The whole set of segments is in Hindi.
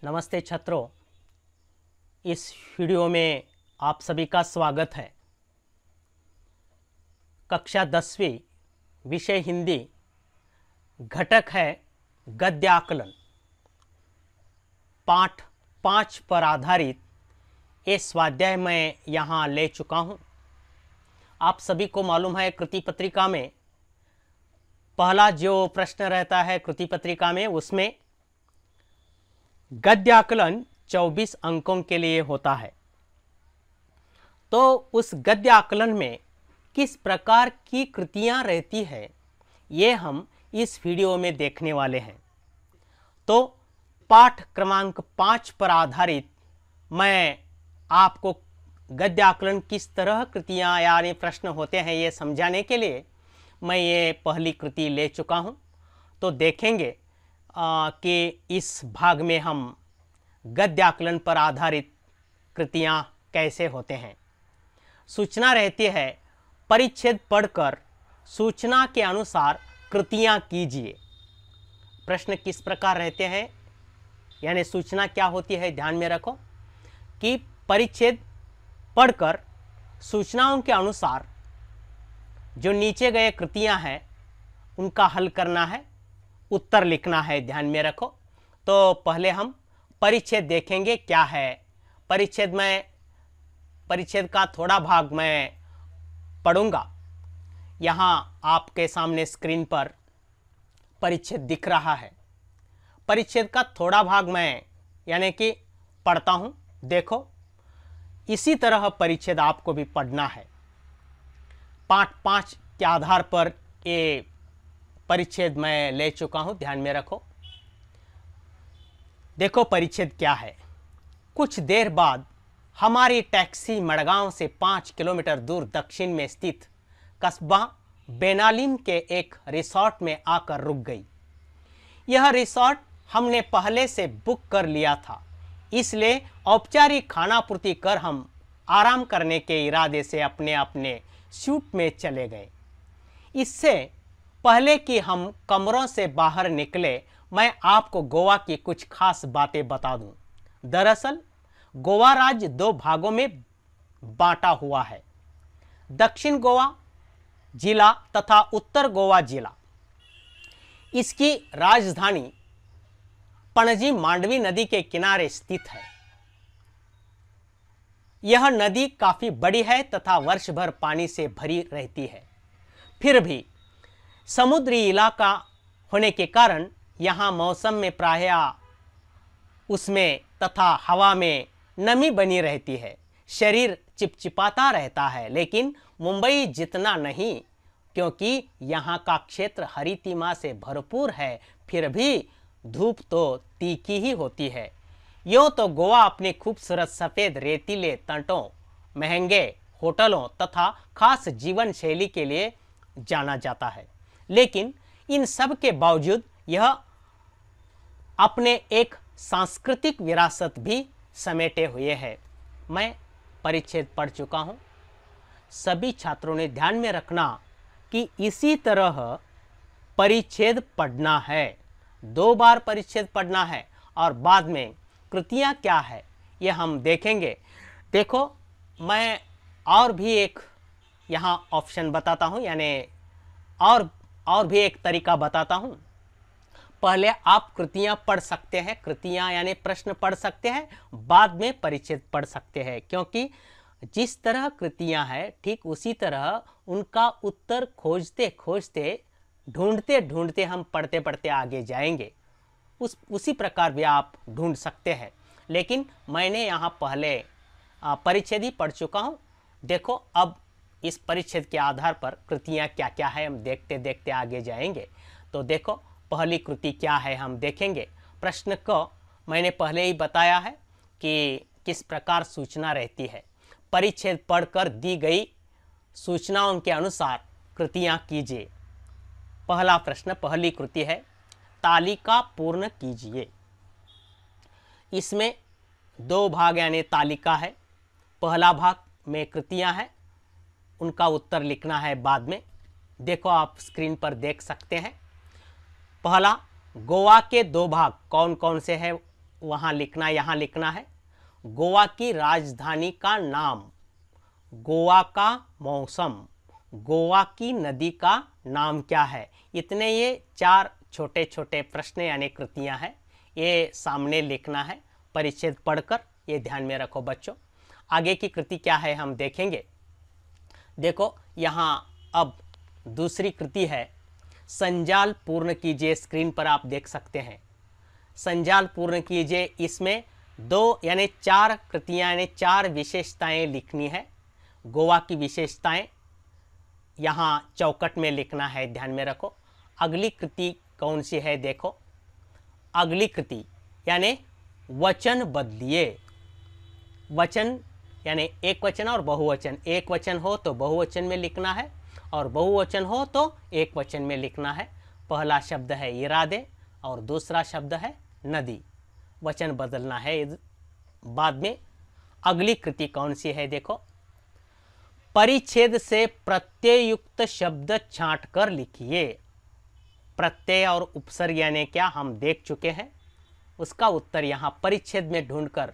नमस्ते छात्रों, इस वीडियो में आप सभी का स्वागत है। कक्षा 10वीं विषय हिंदी, घटक है गद्य आकलन। पाठ 5 पर आधारित ये स्वाध्याय मैं यहाँ ले चुका हूँ। आप सभी को मालूम है, कृति पत्रिका में पहला जो प्रश्न रहता है कृति पत्रिका में, उसमें गद्य आकलन 24 अंकों के लिए होता है। तो उस गद्य आकलन में किस प्रकार की कृतियां रहती है, ये हम इस वीडियो में देखने वाले हैं। तो पाठ क्रमांक 5 पर आधारित मैं आपको गद्य आकलन किस तरह कृतियां यानी प्रश्न होते हैं ये समझाने के लिए मैं ये पहली कृति ले चुका हूं। तो देखेंगे कि इस भाग में हम गद्य आकलन पर आधारित कृतियां कैसे होते हैं। सूचना रहती है, परिच्छेद पढ़कर सूचना के अनुसार कृतियां कीजिए। प्रश्न किस प्रकार रहते हैं, यानी सूचना क्या होती है, ध्यान में रखो कि परिच्छेद पढ़कर सूचनाओं के अनुसार जो नीचे गए कृतियां हैं उनका हल करना है, उत्तर लिखना है। ध्यान में रखो। तो पहले हम परिच्छेद देखेंगे क्या है। परिच्छेद का थोड़ा भाग मैं पढ़ूंगा। यहाँ आपके सामने स्क्रीन पर परिच्छेद दिख रहा है। परिच्छेद का थोड़ा भाग मैं यानी कि पढ़ता हूँ, देखो। इसी तरह परिच्छेद आपको भी पढ़ना है। पाठ 5 के आधार पर ये परिच्छेद मैं ले चुका हूं, ध्यान में रखो। देखो परिच्छेद क्या है। कुछ देर बाद हमारी टैक्सी मडगांव से 5 किलोमीटर दूर दक्षिण में स्थित कस्बा बेनालिम के एक रिसोर्ट में आकर रुक गई। यह रिसोर्ट हमने पहले से बुक कर लिया था, इसलिए औपचारिक खानापूर्ति कर हम आराम करने के इरादे से अपने अपने सूट में चले गए। इससे पहले कि हम कमरों से बाहर निकले, मैं आपको गोवा की कुछ खास बातें बता दूं। दरअसल गोवा राज्य 2 भागों में बांटा हुआ है, दक्षिण गोवा जिला तथा उत्तर गोवा जिला। इसकी राजधानी पणजी मांडवी नदी के किनारे स्थित है। यह नदी काफी बड़ी है तथा वर्ष भर पानी से भरी रहती है। फिर भी समुद्री इलाका होने के कारण यहाँ मौसम में प्रायः उसमें तथा हवा में नमी बनी रहती है। शरीर चिपचिपाता रहता है, लेकिन मुंबई जितना नहीं, क्योंकि यहाँ का क्षेत्र हरितिमा से भरपूर है। फिर भी धूप तो तीखी ही होती है। यूँ तो गोवा अपनी खूबसूरत सफ़ेद रेतीले तटों, महंगे होटलों तथा खास जीवन शैली के लिए जाना जाता है, लेकिन इन सब के बावजूद यह अपने एक सांस्कृतिक विरासत भी समेटे हुए है। मैं परिच्छेद पढ़ चुका हूँ। सभी छात्रों ने ध्यान में रखना कि इसी तरह परिच्छेद पढ़ना है। 2 बार परिच्छेद पढ़ना है और बाद में कृतियाँ क्या है यह हम देखेंगे। देखो, मैं और भी एक यहाँ ऑप्शन बताता हूँ, यानी और भी एक तरीका बताता हूँ। पहले आप कृतियाँ पढ़ सकते हैं, कृतियाँ यानी प्रश्न पढ़ सकते हैं, बाद में परिच्छेद पढ़ सकते हैं, क्योंकि जिस तरह कृतियाँ हैं ठीक उसी तरह उनका उत्तर खोजते खोजते, ढूंढते ढूंढते हम पढ़ते पढ़ते आगे जाएंगे। उसी प्रकार भी आप ढूंढ सकते हैं, लेकिन मैंने यहाँ पहले परिच्छेद ही पढ़ चुका हूँ। देखो, अब इस परिच्छेद के आधार पर कृतियाँ क्या क्या है हम देखते देखते आगे जाएंगे। तो देखो, पहली कृति क्या है हम देखेंगे। प्रश्न को मैंने पहले ही बताया है कि किस प्रकार सूचना रहती है। परिच्छेद पढ़कर दी गई सूचनाओं के अनुसार कृतियाँ कीजिए। पहला प्रश्न, पहली कृति है, तालिका पूर्ण कीजिए। इसमें 2 भाग यानी तालिका है। पहला भाग में कृतियां हैं, उनका उत्तर लिखना है बाद में। देखो, आप स्क्रीन पर देख सकते हैं। पहला, गोवा के 2 भाग कौन कौन से हैं वहाँ लिखना, यहाँ लिखना है गोवा की राजधानी का नाम, गोवा का मौसम, गोवा की नदी का नाम क्या है। इतने ये 4 छोटे छोटे प्रश्न यानी कृतियाँ हैं, ये सामने लिखना है परिच्छेद पढ़कर, ये ध्यान में रखो बच्चों। आगे की कृति क्या है हम देखेंगे। देखो यहाँ अब दूसरी कृति है, संजाल पूर्ण कीजिए। स्क्रीन पर आप देख सकते हैं, संजाल पूर्ण कीजिए। इसमें 2 यानी 4 कृतियाँ यानी 4 विशेषताएं लिखनी है। गोवा की विशेषताएं यहाँ चौकट में लिखना है, ध्यान में रखो। अगली कृति कौन सी है देखो, अगली कृति यानी वचन बदलिए। वचन यानी एक वचन और बहुवचन, एक वचन हो तो बहुवचन में लिखना है और बहुवचन हो तो एक वचन में लिखना है। पहला शब्द है इरादे और दूसरा शब्द है नदी, वचन बदलना है बाद में। अगली कृति कौन सी है देखो, परिच्छेद से प्रत्यय युक्त शब्द छांट कर लिखिए। प्रत्यय और उपसर्ग यानी क्या हम देख चुके हैं, उसका उत्तर यहाँ परिच्छेद में ढूंढकर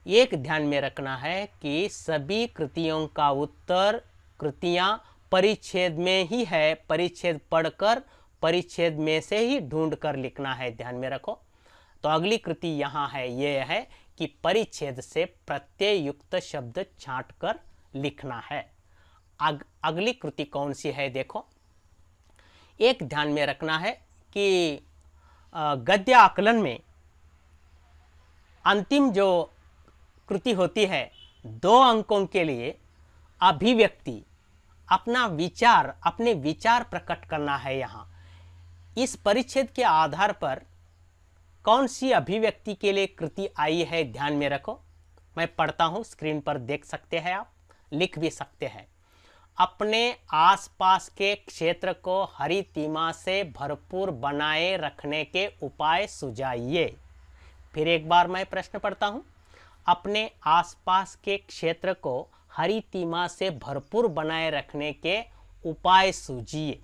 एक ध्यान में रखना है कि सभी कृतियों का उत्तर कृतियां परिच्छेद में ही है। परिच्छेद पढ़कर परिच्छेद में से ही ढूंढ कर लिखना है, ध्यान में रखो। तो अगली कृति यहाँ है, ये है कि परिच्छेद से प्रत्यय युक्त शब्द छांट कर लिखना है। अगली कृति कौन सी है देखो, एक ध्यान में रखना है कि गद्य आकलन में अंतिम जो कृति होती है 2 अंकों के लिए अभिव्यक्ति, अपना विचार, अपने विचार प्रकट करना है। यहाँ इस परिच्छेद के आधार पर कौन सी अभिव्यक्ति के लिए कृति आई है, ध्यान में रखो। मैं पढ़ता हूँ, स्क्रीन पर देख सकते हैं, आप लिख भी सकते हैं। अपने आसपास के क्षेत्र को हरी तीमा से भरपूर बनाए रखने के उपाय सुझाइए। फिर एक बार मैं प्रश्न पढ़ता हूँ, अपने आसपास के क्षेत्र को हरी तीमा से भरपूर बनाए रखने के उपाय सूझिए।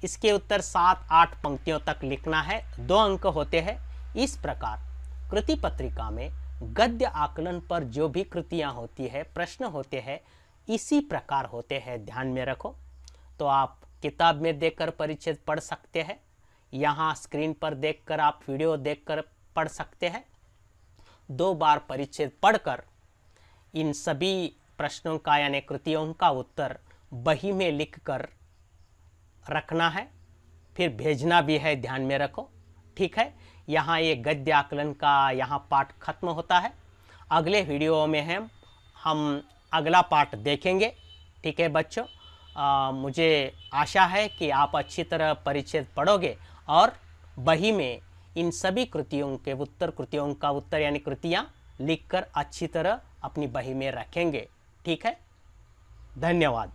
इसके उत्तर 7-8 पंक्तियों तक लिखना है, 2 अंक होते हैं। इस प्रकार कृति पत्रिका में गद्य आकलन पर जो भी कृतियां होती है, प्रश्न होते हैं, इसी प्रकार होते हैं, ध्यान में रखो। तो आप किताब में देखकर परिच्छेद पढ़ सकते हैं, यहाँ स्क्रीन पर देखकर आप वीडियो देखकर पढ़ सकते हैं। 2 बार परिच्छेद पढ़कर इन सभी प्रश्नों का यानी कृतियों का उत्तर बही में लिखकर रखना है, फिर भेजना भी है, ध्यान में रखो। ठीक है, यहाँ ये गद्य आकलन का यहाँ पाठ खत्म होता है। अगले वीडियो में हम अगला पाठ देखेंगे। ठीक है बच्चों, मुझे आशा है कि आप अच्छी तरह परिच्छेद पढ़ोगे और बही में इन सभी कृतियों के उत्तर, कृतियों का उत्तर यानी कृतियाँ लिखकर अच्छी तरह अपनी बही में रखेंगे। ठीक है, धन्यवाद।